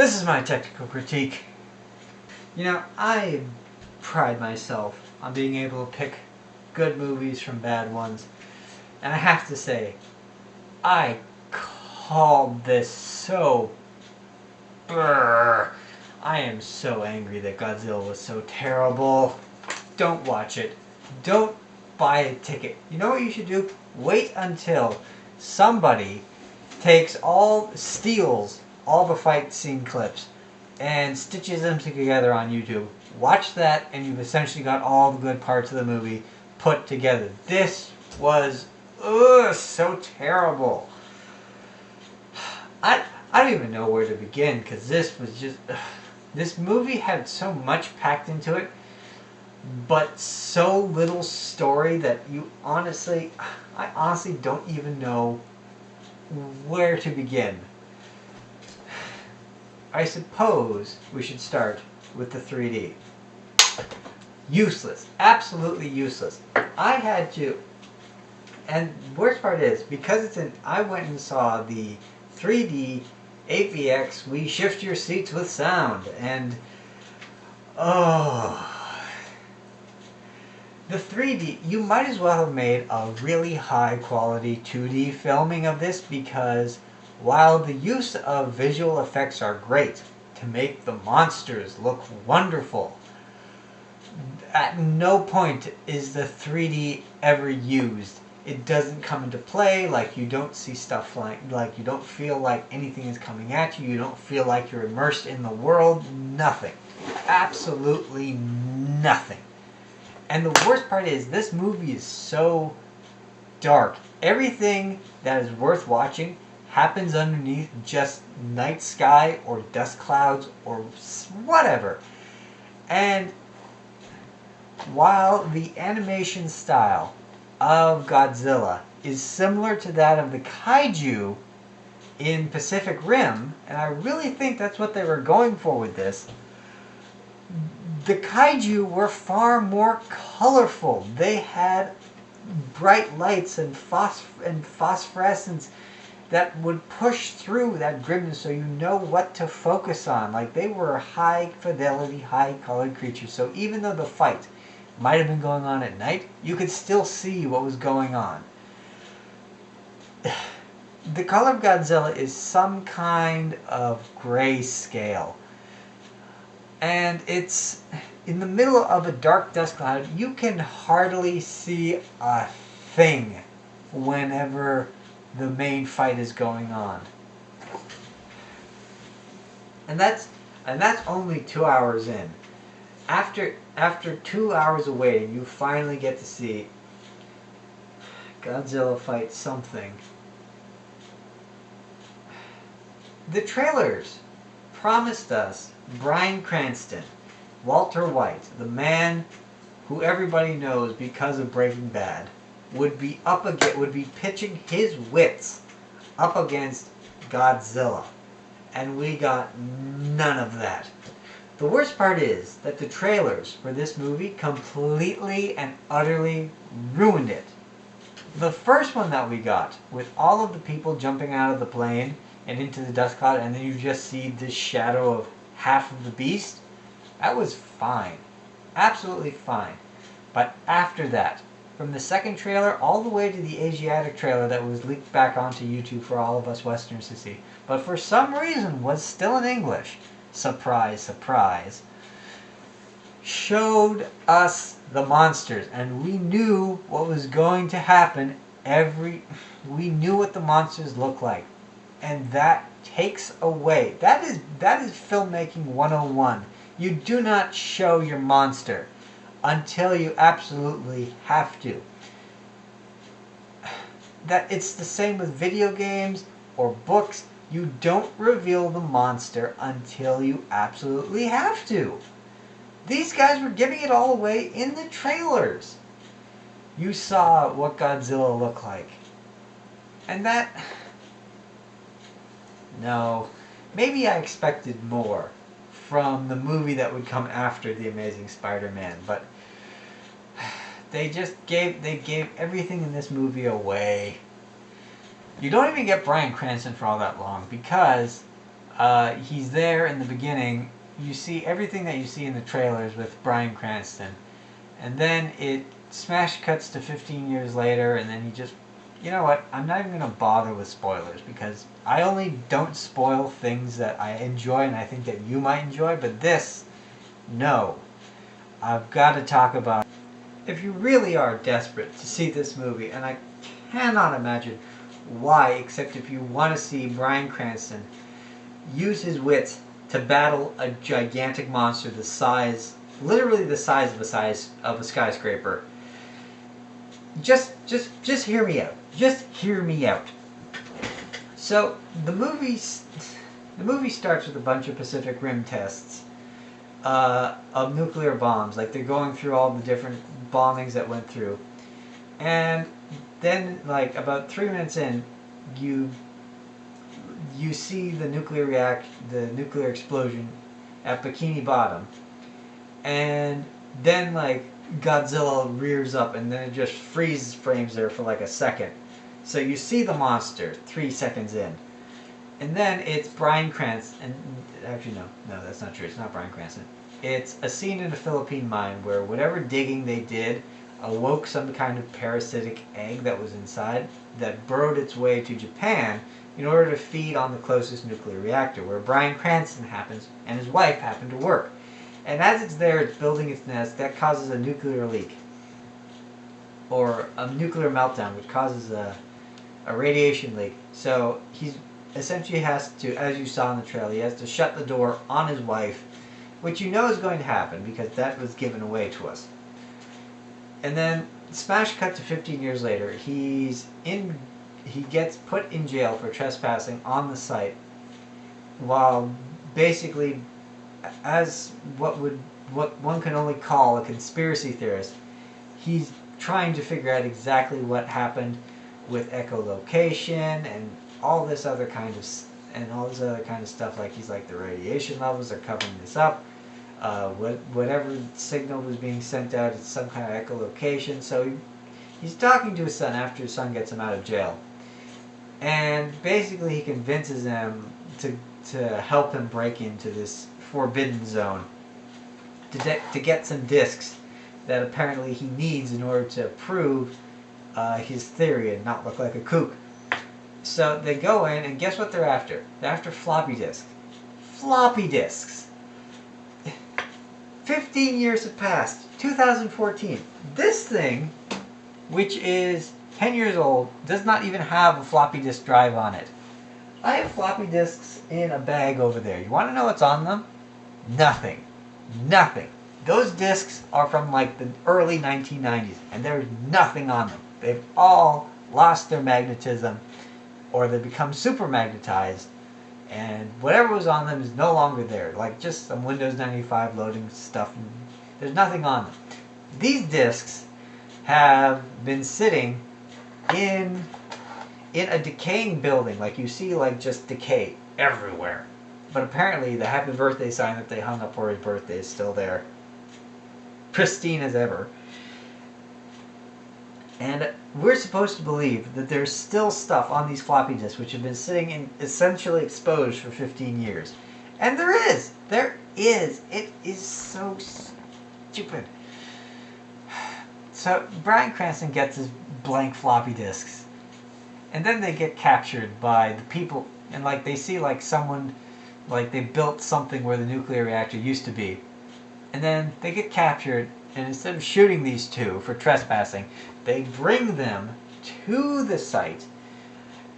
This is my technical critique. You know, I pride myself on being able to pick good movies from bad ones. And I have to say, I called this so brrr. I am so angry that Godzilla was so terrible. Don't watch it. Don't buy a ticket. You know what you should do? Wait until somebody steals all the fight scene clips and stitches them together on YouTube. Watch that and you've essentially got all the good parts of the movie put together. This was so terrible. I don't even know where to begin because this was just... This movie had so much packed into it, but so little story that I honestly don't even know where to begin. I suppose we should start with the 3D. Useless. Absolutely useless. I had to... And the worst part is, because I went and saw the 3D 8VX, we shift your seats with sound, and the 3D, you might as well have made a really high quality 2D filming of this, because while the use of visual effects are great to make the monsters look wonderful, at no point is the 3D ever used. It doesn't come into play, like you don't see stuff flying, like you don't feel like anything is coming at you, you don't feel like you're immersed in the world, nothing. Absolutely nothing. And the worst part is, this movie is so dark. Everything that is worth watching happens underneath just night sky or dust clouds or whatever. And while the animation style of Godzilla is similar to that of the kaiju in Pacific Rim, and I really think that's what they were going for with this, the kaiju were far more colorful. They had bright lights and phosphorescence that would push through that grimness so you know what to focus on. Like, they were high fidelity, high colored creatures, so even though the fight might have been going on at night, you could still see what was going on. The color of Godzilla is some kind of grayscale. And it's in the middle of a dark dust cloud. You can hardly see a thing whenever the main fight is going on. And that's only 2 hours in. After 2 hours of waiting, you finally get to see Godzilla fight something. The trailers promised us Bryan Cranston, Walter White, the man who everybody knows because of Breaking Bad, would be pitching his wits up against Godzilla. And we got none of that. The worst part is that the trailers for this movie completely and utterly ruined it. The first one that we got, with all of the people jumping out of the plane and into the dust cloud, and then you just see this shadow of half of the beast, that was fine. Absolutely fine. But after that, from the second trailer all the way to the Asiatic trailer that was leaked back onto YouTube for all of us Westerners to see, but for some reason was still in English, surprise, surprise, showed us the monsters, and we knew what was going to happen. We knew what the monsters look like, and that takes away. That is filmmaking 101. You do not show your monster until you absolutely have to. That it's the same with video games or books. You don't reveal the monster until you absolutely have to. These guys were giving it all away in the trailers. You saw what Godzilla looked like. And that... No. Maybe I expected more from the movie that would come after The Amazing Spider-Man, but they gave everything in this movie away. You don't even get Bryan Cranston for all that long because He's there in the beginning. You see everything that you see in the trailers with Bryan Cranston. And then it smash cuts to 15 years later, and then he just... You know what? I'm not even going to bother with spoilers, because I only don't spoil things that I enjoy and I think that you might enjoy, but this, no. I've got to talk about it. If you really are desperate to see this movie, and I cannot imagine why, except if you want to see Bryan Cranston use his wits to battle a gigantic monster the size, literally the size of a skyscraper. Just hear me out. Just hear me out. So the movie starts with a bunch of Pacific Rim tests of nuclear bombs. Like, they're going through all the different bombings that went through, and then, like, about 3 minutes in, you see the nuclear explosion at Bikini Bottom, and then, like, Godzilla rears up, and then it just freeze frames there for like a second. So you see the monster 3 seconds in, and then it's Bryan Cranston. And actually, no, that's not true. It's not Bryan Cranston. It's a scene in a Philippine mine where whatever digging they did awoke some kind of parasitic egg that was inside that burrowed its way to Japan in order to feed on the closest nuclear reactor, where Bryan Cranston happens and his wife happen to work. And as it's there, it's building its nest. That causes a nuclear leak, or a nuclear meltdown, which causes a radiation leak. So he essentially has to, as you saw in the trailer, he has to shut the door on his wife, which you know is going to happen because that was given away to us. And then smash cut to 15 years later, he gets put in jail for trespassing on the site, while basically, as what one can only call a conspiracy theorist, he's trying to figure out exactly what happened with echolocation and all this other kind of stuff. Like, he's like, the radiation levels are covering this up. Whatever signal was being sent out, it's some kind of echolocation. So he's talking to his son after his son gets him out of jail, and basically he convinces him to help him break into this forbidden zone to get some discs that apparently he needs in order to prove his theory and not look like a kook. So they go in, and guess what they're after? They're after floppy disks. Floppy disks! 15 years have passed. 2014. This thing, which is 10 years old, does not even have a floppy disk drive on it. I have floppy disks in a bag over there. You want to know what's on them? Nothing. Nothing. Those discs are from like the early 1990s, and there's nothing on them. They've all lost their magnetism, or they become super magnetized, and whatever was on them is no longer there. Like, just some Windows 95 loading stuff. There's nothing on them. These discs have been sitting in a decaying building. Like, you see, like, just decay everywhere. But apparently the happy birthday sign that they hung up for his birthday is still there, pristine as ever. And we're supposed to believe that there's still stuff on these floppy disks which have been sitting in, essentially exposed for 15 years. And there is! There is! It is so stupid. So Bryan Cranston gets his blank floppy disks, and then they get captured by the people, and like they see like someone, like they built something where the nuclear reactor used to be, and then they get captured, and instead of shooting these two for trespassing, they bring them to the site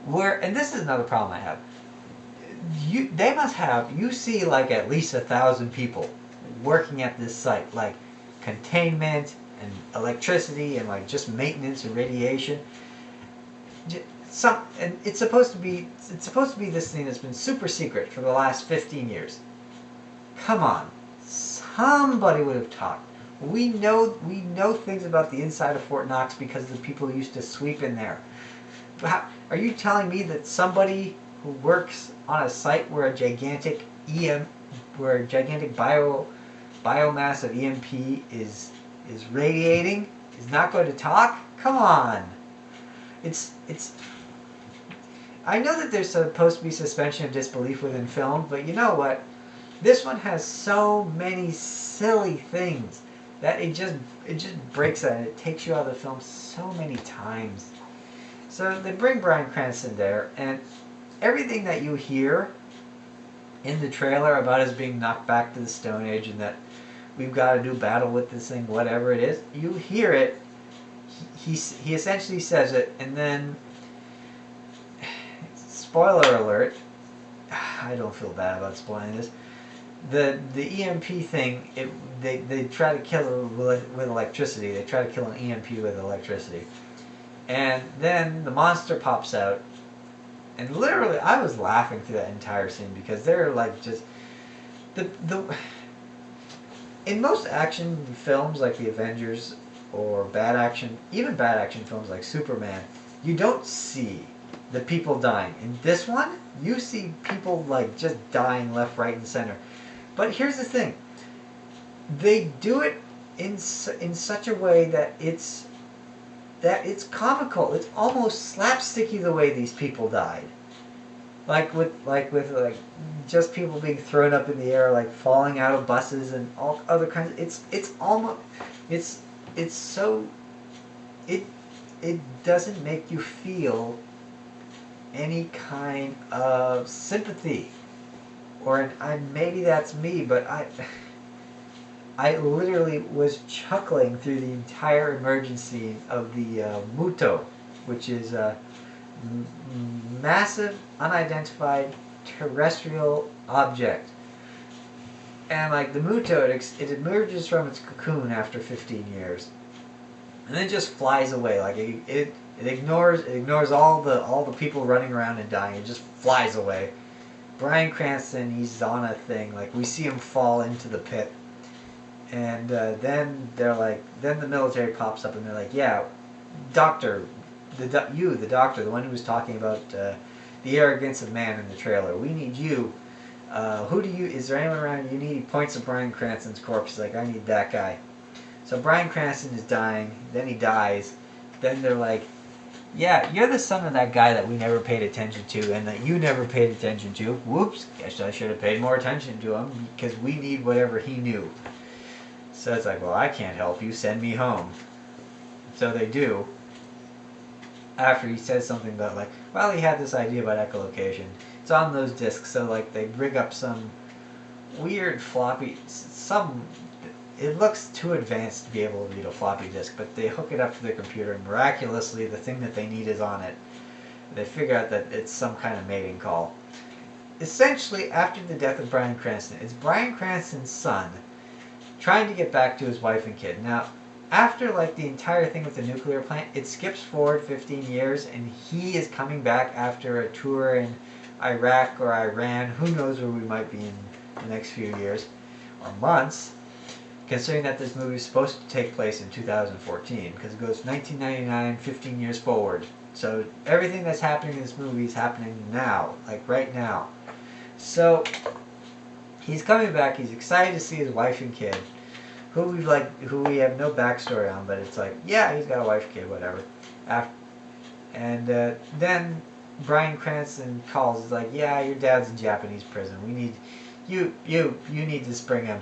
where, and this is another problem I have, they must have, you see like at least 1,000 people working at this site, like containment and electricity and like just maintenance and radiation. And it's supposed to be this thing that's been super secret for the last 15 years. Come on, somebody would have talked. We know things about the inside of Fort Knox because the people who used to sweep in there. Are you telling me that somebody who works on a site where a gigantic biomass of EMP is radiating is not going to talk? Come on. It's I know that there's supposed to be suspension of disbelief within film, but you know what? This one has so many silly things that it just breaks that. It takes you out of the film so many times. So they bring Bryan Cranston there, and everything that you hear in the trailer about us being knocked back to the Stone Age and that we've got to do battle with this thing, whatever it is, you hear it. He essentially says it, and then, spoiler alert, I don't feel bad about spoiling this. The EMP thing, they try to kill it with electricity. They try to kill an EMP with electricity. And then the monster pops out. And literally, I was laughing through that entire scene because they're like just... In most action films like the Avengers or even bad action films like Superman, you don't see the people dying. In this one, you see people like just dying left, right, and center. But here's the thing. They do it in such a way that it's comical. It's almost slapsticky the way these people died. Like with just people being thrown up in the air, like falling out of buses and all other kinds of, it doesn't make you feel any kind of sympathy. Or maybe that's me, but I literally was chuckling through the entire emergency of the Muto, which is a massive, unidentified terrestrial object. And like the Muto, it emerges from its cocoon after 15 years, and then just flies away. Like it ignores all the people running around and dying. It just flies away. Bryan Cranston, he's on a thing. Like we see him fall into the pit. And then then the military pops up and they're like, yeah, doctor, the doctor, the one who was talking about the arrogance of man in the trailer. We need you. Is there anyone around you need? He points to Bryan Cranston's corpse. He's like, I need that guy. So Bryan Cranston is dying. Then he dies. Then they're like, yeah, you're the son of that guy that we never paid attention to and that you never paid attention to. Whoops, guess I should have paid more attention to him because we need whatever he knew. So it's like, well, I can't help you. Send me home. So they do. After he says something about like, well, he had this idea about echolocation. It's on those discs. So like they rig up some weird floppy, it looks too advanced to be able to read a floppy disk, but they hook it up to their computer and miraculously the thing that they need is on it. They figure out that it's some kind of mating call. Essentially, after the death of Bryan Cranston, it's Bryan Cranston's son trying to get back to his wife and kid. Now, after like the entire thing with the nuclear plant, it skips forward 15 years and he is coming back after a tour in Iraq or Iran. Who knows where we might be in the next few years or months, considering that this movie is supposed to take place in 2014 because it goes 1999, 15 years forward. So everything that's happening in this movie is happening now, like right now. So he's coming back. He's excited to see his wife and kid, who we have no backstory on, but it's like, yeah, he's got a wife, kid, whatever. Then Bryan Cranston calls. It's like, yeah, your dad's in Japanese prison. We need you need to spring him.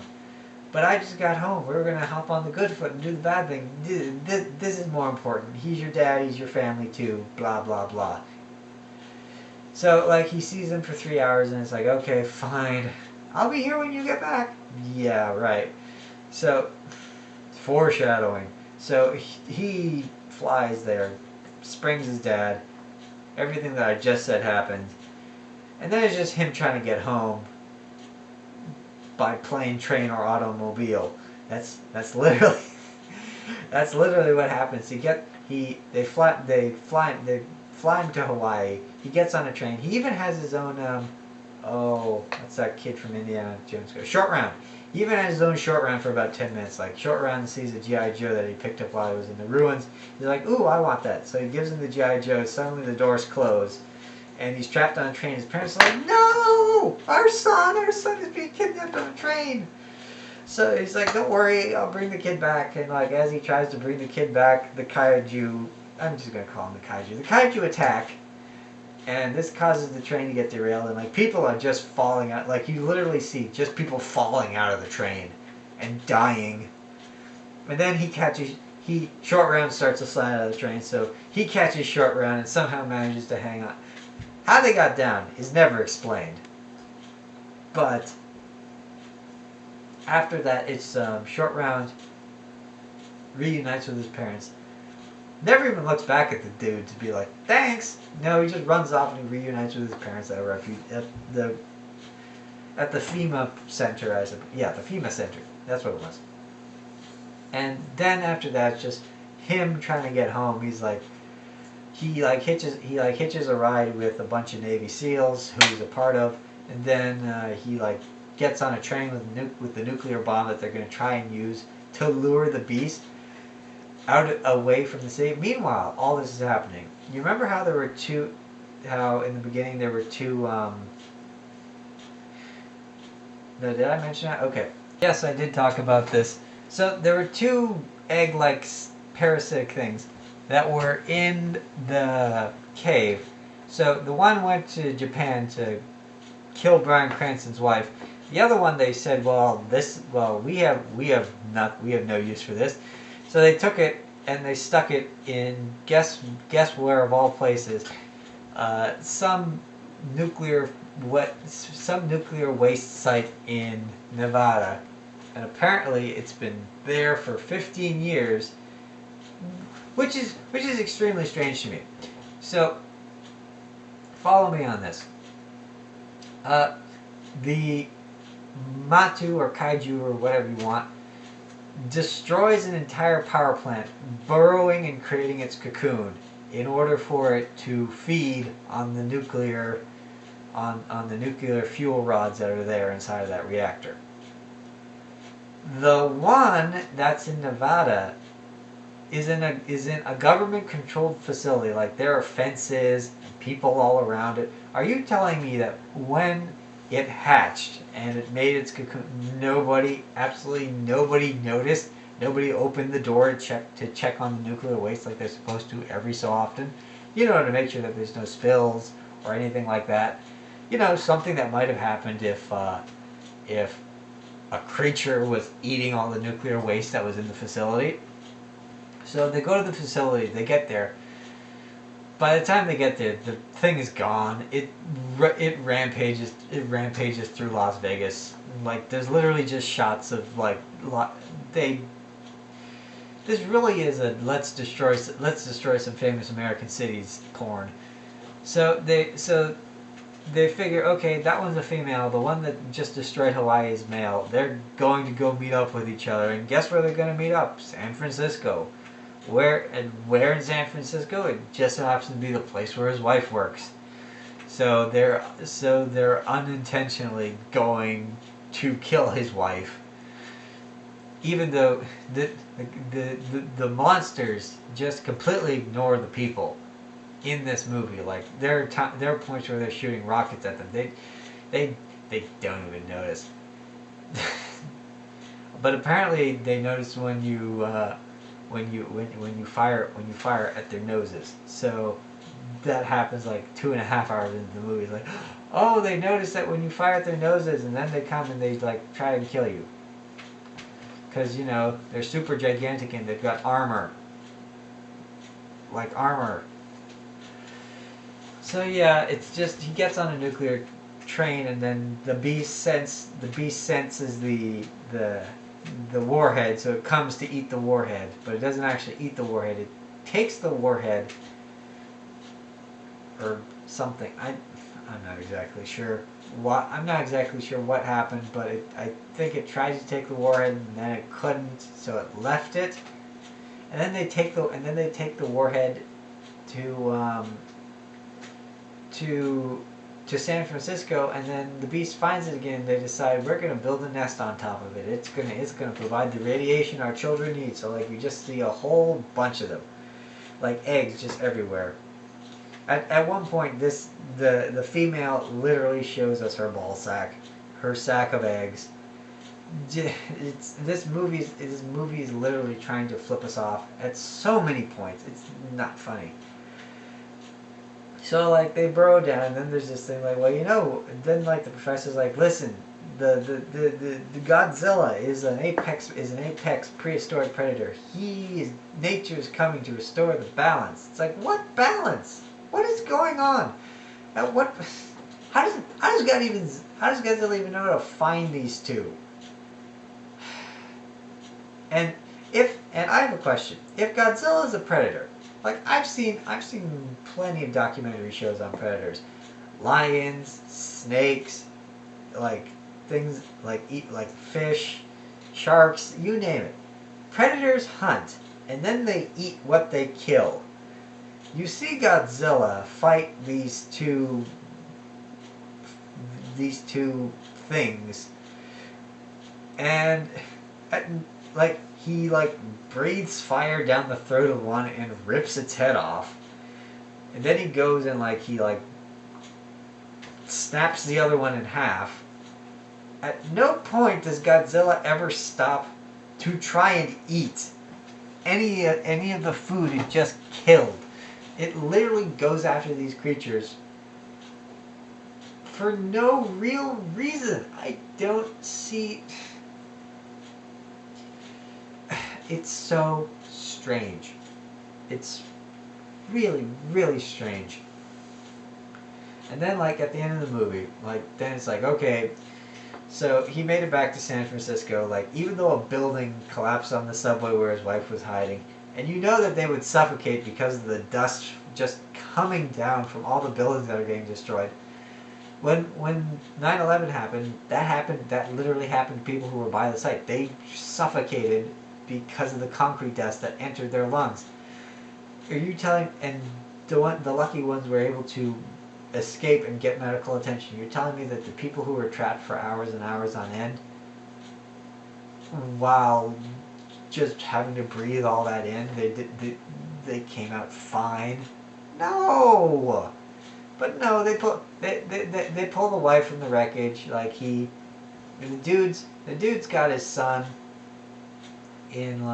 But I just got home. We were gonna hop on the good foot and do the bad thing. This is more important. He's your dad. He's your family too. Blah blah blah. So like he sees him for 3 hours and it's like, okay, fine. I'll be here when you get back. Yeah, right. So, foreshadowing. So he flies there, springs his dad. Everything that I just said happens. And then it's just him trying to get home by plane, train, or automobile. That's literally what happens. They fly him to Hawaii. He gets on a train. He even has his own what's that kid from Indiana Jones? Short round. He even has his own short round for about 10 minutes. Like short round sees a G.I. Joe that he picked up while he was in the ruins. He's like, ooh, I want that. So he gives him the G.I. Joe. Suddenly the doors close. And he's trapped on a train. His parents are like, no! Our son is being kidnapped on a train. So he's like, don't worry, I'll bring the kid back. And like as he tries to bring the kid back, the kaiju, I'm just going to call him the kaiju. The kaiju attack. and this causes the train to get derailed, and like people are just falling out. Like you literally see just people falling out of the train and dying. And then Short Round starts to slide out of the train, so he catches Short Round and somehow manages to hang on. How they got down is never explained. But after that, it's Short Round reunites with his parents. Never even looks back at the dude to be like, thanks! No, he just runs off and he reunites with his parents at the FEMA center. The FEMA center. That's what it was. And then after that, it's just him trying to get home. He hitches a ride with a bunch of Navy SEALs who he's a part of, and then he gets on a train with the nuclear bomb that they're going to try and use to lure the beast away from the city. Meanwhile, all this is happening. You remember how in the beginning there were two. No, did I mention that? Okay. Yes, I did talk about this. So there were two egg-like parasitic things that were in the cave. So the one went to Japan to kill Bryan Cranston's wife. The other one, they said, we have no use for this. So they took it and they stuck it in guess where of all places, some nuclear waste site in Nevada. And apparently it's been there for 15 years, which is extremely strange to me. So follow me on this. The Matu or Kaiju or whatever you want destroys an entire power plant, burrowing and creating its cocoon in order for it to feed on the nuclear fuel rods that are there inside of that reactor. The one that's in Nevada is in a government-controlled facility. Like there are fences and people all around it. Are you telling me that when it hatched and it made its cocoon, absolutely nobody noticed? Nobody opened the door to check on the nuclear waste like they're supposed to every so often? To make sure that there's no spills or anything like that. Something that might have happened if a creature was eating all the nuclear waste that was in the facility. So they go to the facility, they get there. By the time they get there, the thing is gone. It rampages through Las Vegas. Like there's literally just shots of this really is a let's destroy some famous American cities porn. So they figure, okay, that one's a female. The one that just destroyed Hawaii is male. They're going to go meet up with each other, and guess where they're going to meet up? San Francisco. Where in San Francisco? It just so happens to be the place where his wife works. So they're unintentionally going to kill his wife, even though the monsters just completely ignore the people in this movie. Like there are points where they're shooting rockets at them. They don't even notice. But apparently they notice when you fire at their noses. So that happens like 2.5 hours into the movie. It's like, oh, they notice that when you fire at their noses, and then they come and they try and kill you. Because they're super gigantic and they've got armor. Like armor. So yeah, it's just he gets on a nuclear train, and then the beast senses the warhead, so it comes to eat the warhead, but it doesn't actually eat the warhead. It takes the warhead or something. I'm not exactly sure what happened, but I think it tried to take the warhead and then it couldn't, so it left it. And then they take the warhead to San Francisco, and then the beast finds it again. They decide, we're going to build a nest on top of it. It's going to provide the radiation our children need. So you just see a whole bunch of them, like eggs just everywhere. At one point, the female literally shows us her ball sack, her sack of eggs. This movie is literally trying to flip us off at so many points. It's not funny. So like they burrow down, and then there's this thing like, well, then like the professor's like, listen, the Godzilla is an apex prehistoric predator. Nature is coming to restore the balance. It's like, what balance? What is going on? What? How does Godzilla even know how to find these two? And I have a question. If Godzilla is a predator, like I've seen plenty of documentary shows on predators, lions, snakes, like things like fish, sharks, you name it. Predators hunt and then they eat what they kill. You see Godzilla fight these two things, and like he breathes fire down the throat of one and rips its head off, and then he goes and he snaps the other one in half. At no point does Godzilla ever stop to try and eat any of the food it just killed. It literally goes after these creatures for no real reason. I don't see. It's so strange. It's really, really strange. And then at the end of the movie, then it's okay, so he made it back to San Francisco, even though a building collapsed on the subway where his wife was hiding, and you know that they would suffocate because of the dust just coming down from all the buildings that are getting destroyed. When 9/11 happened, that literally happened to people who were by the site. They suffocated because of the concrete dust that entered their lungs. Are you telling, and the lucky ones were able to escape and get medical attention, you're telling me that the people who were trapped for hours and hours on end, while just having to breathe all that in, they came out fine? No! But no, they pull the wife from the wreckage. The dude's got his son in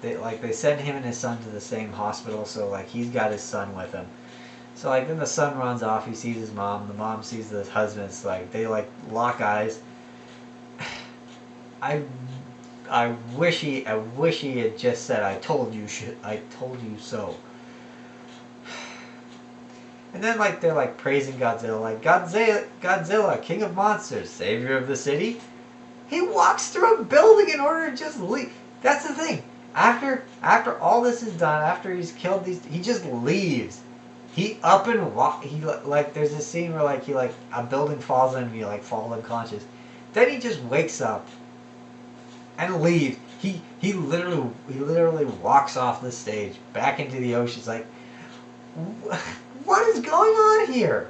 they send him and his son to the same hospital, so he's got his son with him. So then the son runs off. He sees his mom. The mom sees the husband. It's they lock eyes. I wish he had just said, I told you so. And then they're praising Godzilla, Godzilla, king of monsters, savior of the city. He walks through a building in order to just leave. That's the thing. After all this is done, after he's killed these, he just leaves. He up and walk. He there's a scene where a building falls on him, and he falls unconscious. Then he just wakes up and leaves. He literally walks off the stage back into the ocean. It's what is going on here?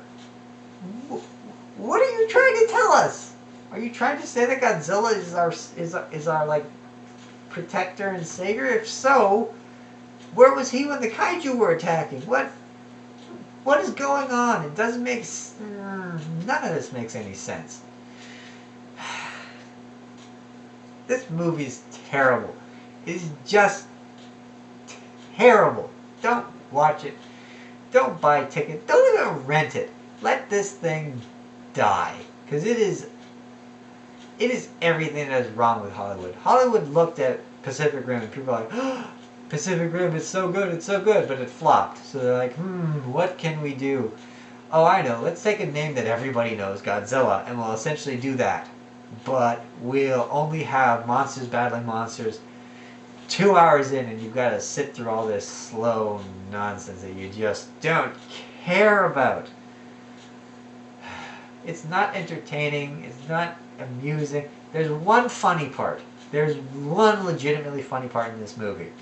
What are you trying to tell us? Are you trying to say that Godzilla is our protector and savior? If so, where was he when the kaiju were attacking? What is going on? It doesn't make none of this makes any sense. This movie is terrible. It's just terrible. Don't watch it. Don't buy a ticket. Don't even rent it. Let this thing die. Because it is everything that is wrong with Hollywood. Hollywood looked at Pacific Rim and people are oh, Pacific Rim is so good, it's so good, but it flopped. So they're what can we do? Oh, I know. Let's take a name that everybody knows, Godzilla, and we'll essentially do that. But we'll only have monsters battling monsters 2 hours in, and you've got to sit through all this slow nonsense that you just don't care about. It's not entertaining. It's not amusing. There's one funny part. There's one legitimately funny part in this movie.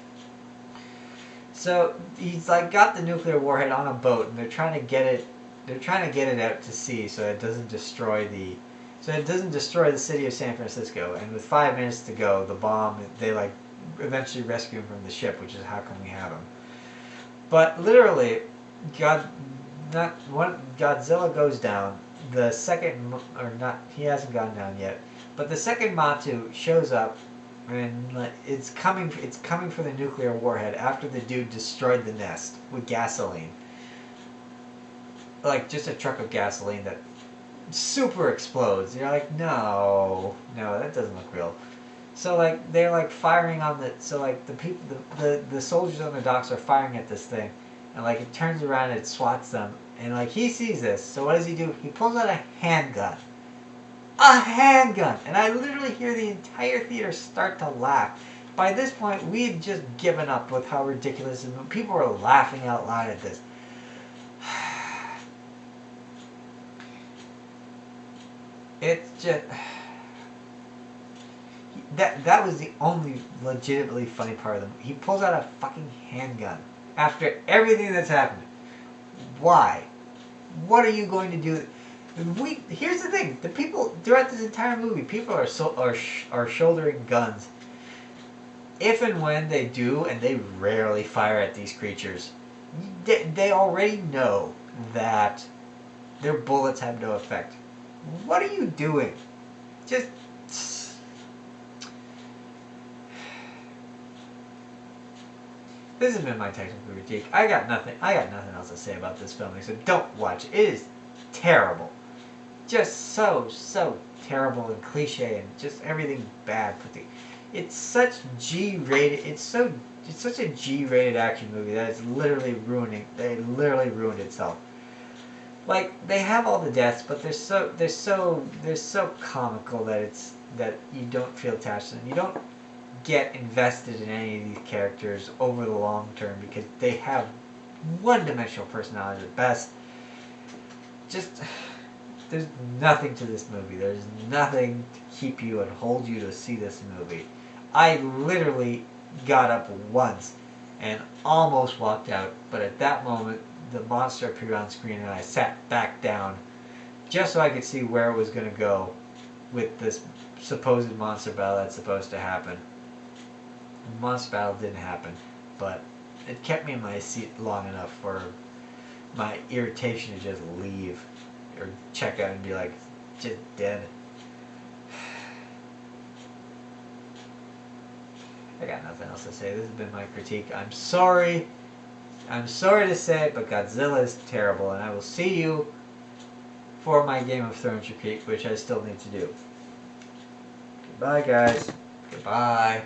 So he's got the nuclear warhead on a boat, and they're trying to get it. They're trying to get it out to sea so it doesn't destroy the city of San Francisco. And with 5 minutes to go, the bomb, they eventually rescue him from the ship, which is how come we have him. But literally, Godzilla goes down. The second, or not, he hasn't gone down yet. But the second Matu shows up, and it's coming for the nuclear warhead after the dude destroyed the nest with gasoline. like just a truck of gasoline that super explodes. You're like, no, that doesn't look real. So like they're like firing on the so like the people the soldiers on the docks are firing at this thing, and like it turns around and it swats them, and like he sees this. So what does he do? He pulls out a handgun. A handgun! And I literally hear the entire theater start to laugh. By this point, we had just given up with how ridiculous it was. People were laughing out loud at this. It's just... That was the only legitimately funny part of them. He pulls out a fucking handgun after everything that's happened. Why? What are you going to do? Here's the thing: the people throughout this entire movie, people are shouldering guns. If and when they do, and they rarely fire at these creatures, they already know that their bullets have no effect. What are you doing? Just. This has been my technical critique. I got nothing else to say about this film except don't watch it. It is terrible. Just so terrible and cliche and just everything bad. It's such G-rated. It's such a G-rated action movie that it's literally ruining. They literally ruined itself. Like they have all the deaths, but they're so comical that you don't feel attached to them. You don't get invested in any of these characters over the long term because they have one-dimensional personality at best. Just there's nothing to this movie. There's nothing to keep you and hold you to see this movie. I literally got up once and almost walked out, but at that moment the monster appeared on screen and I sat back down just so I could see where it was going to go with this supposed monster battle that's supposed to happen. The monster battle didn't happen, but it kept me in my seat long enough for my irritation to just leave or check out and be like, just dead. I got nothing else to say. This has been my critique. I'm sorry to say it, but Godzilla is terrible, and I will see you for my Game of Thrones critique, which I still need to do. Goodbye, guys. Goodbye.